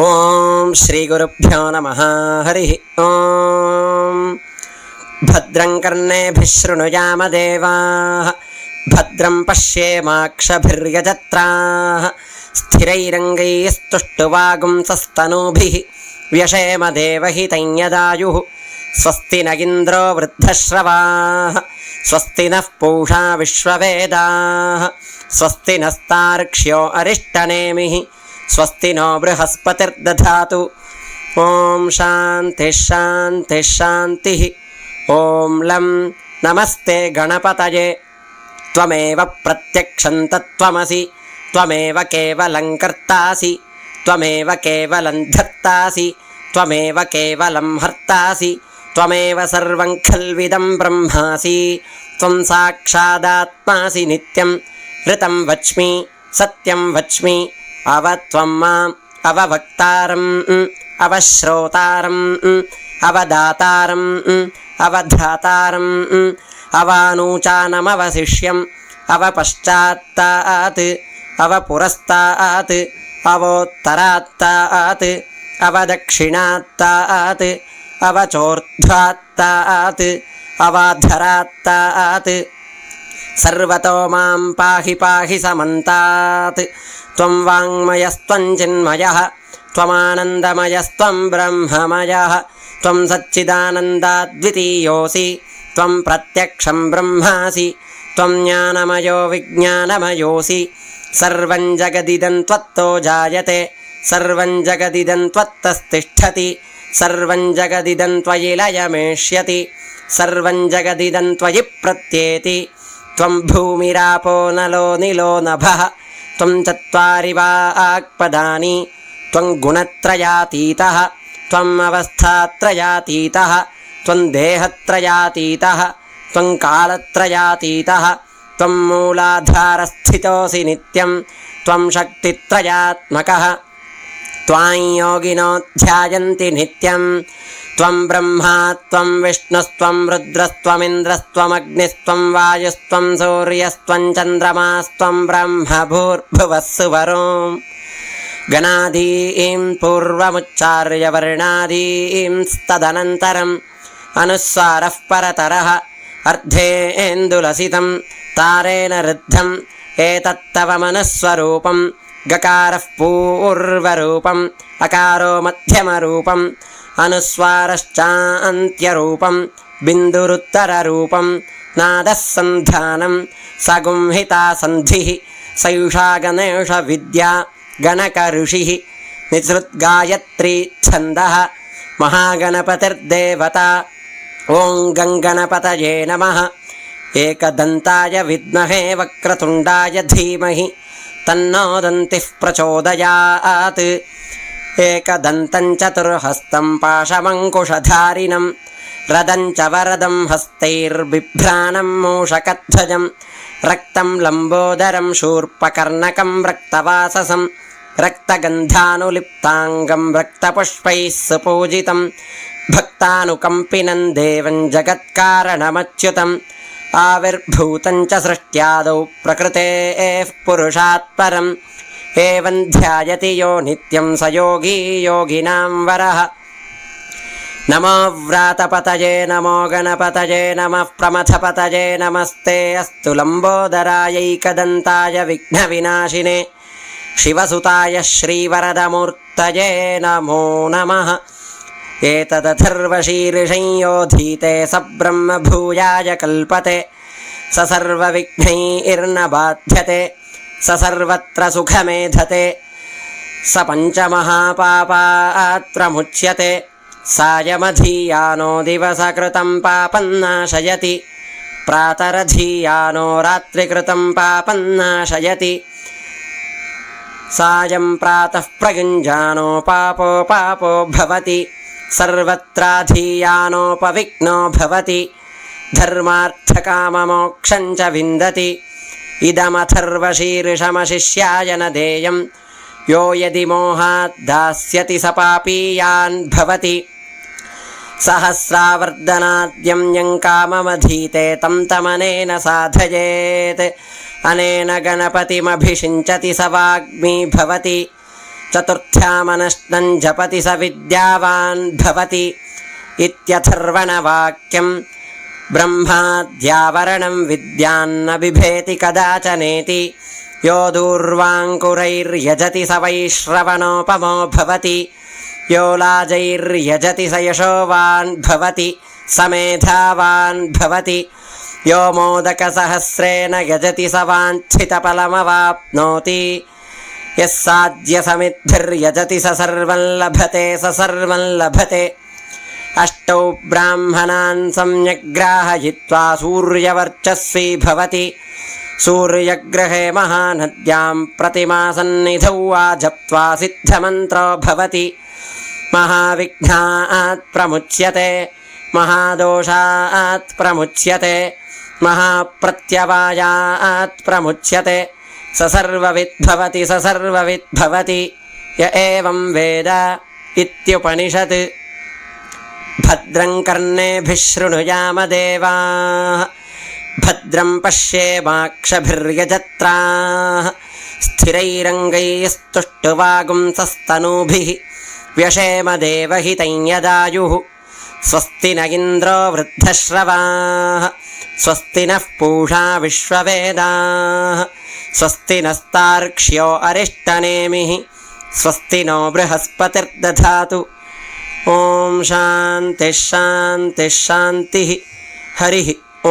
ఓం శ్రీ గురుభ్యో నమః. హరి ఓం. భద్రం కర్ణేభిః శృణుయామ దేవాః, భద్రం పశ్యేమాక్షభిర్యజత్రాః, స్థిరైరంగైస్తుష్టువాగుంసస్తనూభిః వ్యశేమ దేవహిतं యదాయుః. స్వస్తి న ఇంద్రో వృద్ధశ్రవాః, స్వస్తి నః పూషా విశ్వవేదాః, స్వస్తి నస్తార్క్ష్యో అరిష్టనేమిః, స్వస్తి నో బృహస్పతిర్దధాతు. ఓం శాంతి శాంతి శాంతి. ఓం లం నమస్తే గణపతయే. త్వమేవ ప్రత్యక్షం తత్వమసి, త్వమేవ కేవలం కర్తాసి, త్వమేవ కేవలం ధర్తాసి, త్వమేవ కేవలం హర్తాసి, త్వమేవ సర్వం ఖల్విదం బ్రహ్మాసి. త్వం సాక్షాదాత్మాసి నిత్యం. ఋతం వచ్మి సత్యం వచ్మి, అవత్వం మాం అవవక్తారం అవశ్రోతారం అవదాతారం అవధాతారం అవానూచానమవశిష్యం అవపశ్చాత్తాత్ అవపురస్తాత్ అవోత్తరాత్తాత్ అవదక్షిణాత్తాత్ అవచోర్ధ్వాత్తాత్ అవాధరాత్తాత్. సర్వతో మాం పాహి పాహి సమంతాత్. త్వం వాङ्మయస్త్వం చిన్మయః, త్వమానందమయస్త్వం బ్రహ్మమయః, త్వం సచ్చిదానందాద్వితీయోసి, త్వం ప్రత్యక్షం బ్రహ్మాసి, త్వం జ్ఞానమయో విజ్ఞానమయోసి. సర్వం జగదిదం త్వత్తో జాయతే, సర్వం జగదిదం త్వత్తస్థిష్ఠతి, సర్వం జగదిదం త్వయి లయమేష్యతి, సర్వం జగదిదం త్వయి ప్రత్యేతి. త్వం భూమిరాపో నలో నిలో నభః, త్వం చత్వారి వాక్పదాని, త్వం గుణత్రయాతీతః, త్వం అవస్థాత్రయాతీతః, త్వం దేహత్రయాతీతః, త్వం కాలత్రయాతీతః, త్వం మూలాధారస్థితోసి నిత్యం, త్వం శక్తిత్రయాత్మకః. త్వాం యోగినో ధ్యాయంతి నిత్యం. త్వం బ్రహ్మా త్వం విష్ణుస్త్వం రుద్రస్త్వమింద్రస్త్వమగ్నిస్త్వం వాయుస్త్వం సూర్యస్త్వం చంద్రమాస్త్వం బ్రహ్మ భూర్భువస్సువరోం. గణాదీం పూర్వముచ్చార్య వర్ణాదీంస్తదనంతరం అనుస్వారః పరతరః అర్ధేందులసితం తారేణ రుద్ధం. ఏతత్తవ మనస్వరూపం. గకారః పూర్వరూపం, అకారో మధ్యమరూపం, అనుస్వారశ్చాంత్యరూపం, బిందురుత్తరరూపం. నాదః సంధానం సగుంహితా సంధిః. సయుషా గణేశ విద్యా గణక ఋషిః. నిసృద్గాయత్రీ ఛందః. మహాగణపతిర్దేవత. ఓం గంగణపతయే నమః. ఏకదంతాయ విద్మహే వక్రతుండాయ ధీమహి తన్నో దంతిః ప్రచోదయాత్. ఏకదంతం చతుర్హస్తం పాశమంకుశధారిణం రదం చ వరదం హస్తైర్బిభ్రాణం మూషకధ్వజం రక్తం లంబోదరం శూర్పకర్ణకం రక్తవాససం రక్తగంధానులిప్తాంగం రక్తపుష్పైః సుపూజితం భక్తానుకంపినం దేవం జగత్కారణమచ్యుతం ఆవిర్భూతం చ సృష్ట్యాదౌ ప్రకృతేః పురుషాత్ పరం ఏవం ధ్యాయతి యో నిత్యం స యోగీ యోగినాం వరః. నమో వ్రాతపతయే నమో గణపతయే నమః ప్రమథపతయే నమస్తే అస్తు లంబోదరాయైకదంతాయ విఘ్నవినాశినే శివసుతాయ శ్రీవరదమూర్తయే నమో నమః. ఏతదథర్వశీర్షం యోధీతే స బ్రహ్మభూయాయ కల్పతే స సర్వవిఘ్నైర్న బాధ్యతే స సర్వత్ర సుఖమేధతే స పంచమహాపాపాత్రముచ్యతే. సాయమధీయానో దివసకృతం పాపం నాశయతి, ప్రాతరధీయానో రాత్రికృతం పాపం నాశయతి. సాయం ప్రాతః ప్రయుञ्जानो పాపో పాపో భవతి, సర్వత్రాధీయానోపవిఘ్నో భవతి. ధర్మార్థకామమోక్షం చ విందతి. ఇదమథర్వశీర్షమశిష్యాయ న దేయం యో యది మోహాద్ దాస్యతి స పాపీయాన్ భవతి. సహస్రావర్ధనాద్యం యం కామమధీతే తం తమనేన సాధయేత్. అనేన గణపతిమభిషించతి స వాగ్మీ భవతి. चतुर्थ्यामनश्नं जपति स विद्यावान् भवति इत्यथर्वणवाक्यं ब्रह्माद्यावरणं विद्यान्न बिभेति कदाचनेति यो दूर्वाङ्कुरैर्यजति स वैश्रवणोपमो भवति यो लाजैर्यजति स यशोवान् भवति स मेधावान् भवति यो मोदकसहस्रेण यजति स वाञ्छितफलमवाप्नोति यः साध्यसमिद्भिर्यजति स सर्वं लभते स सर्वं लभते अष्टौ ब्राह्मणान् सम्यग्राहयित्वा सूर्यवर्चस्वी भवति सूर्यग्रहे महानद्यां प्रतिमासन्निधौ वा जप्त्वा सिद्धमन्त्रो भवति महाविघ्नात् प्रमुच्यते महादोषात् प्रमुच्यते महाप्रत्यवायात् प्रमुच्यते स सर्वविद्भवति स सर्वविद्भवति य एवं वेद इत्युपनिषत् भद्रं कर्णेभिः शृणुयाम देवाः भद्रं पश्येमाक्षभिर्यजत्राः स्थिरैरङ्गैस्तुष्टुवागुंसस्तनूभिः व्यशेम देवहितं यदायुः स्वस्ति न इन्द्रो वृद्धश्रवाः स्वस्ति नः पूषा विश्ववेदाः स्वस्ति नस्तार्क्ष्यो अरिष्टनेमिः स्वस्ति नो बृहस्पतिर्दधातु ॐ शान्तिः शान्तिः शान्तिः हरिः ॐ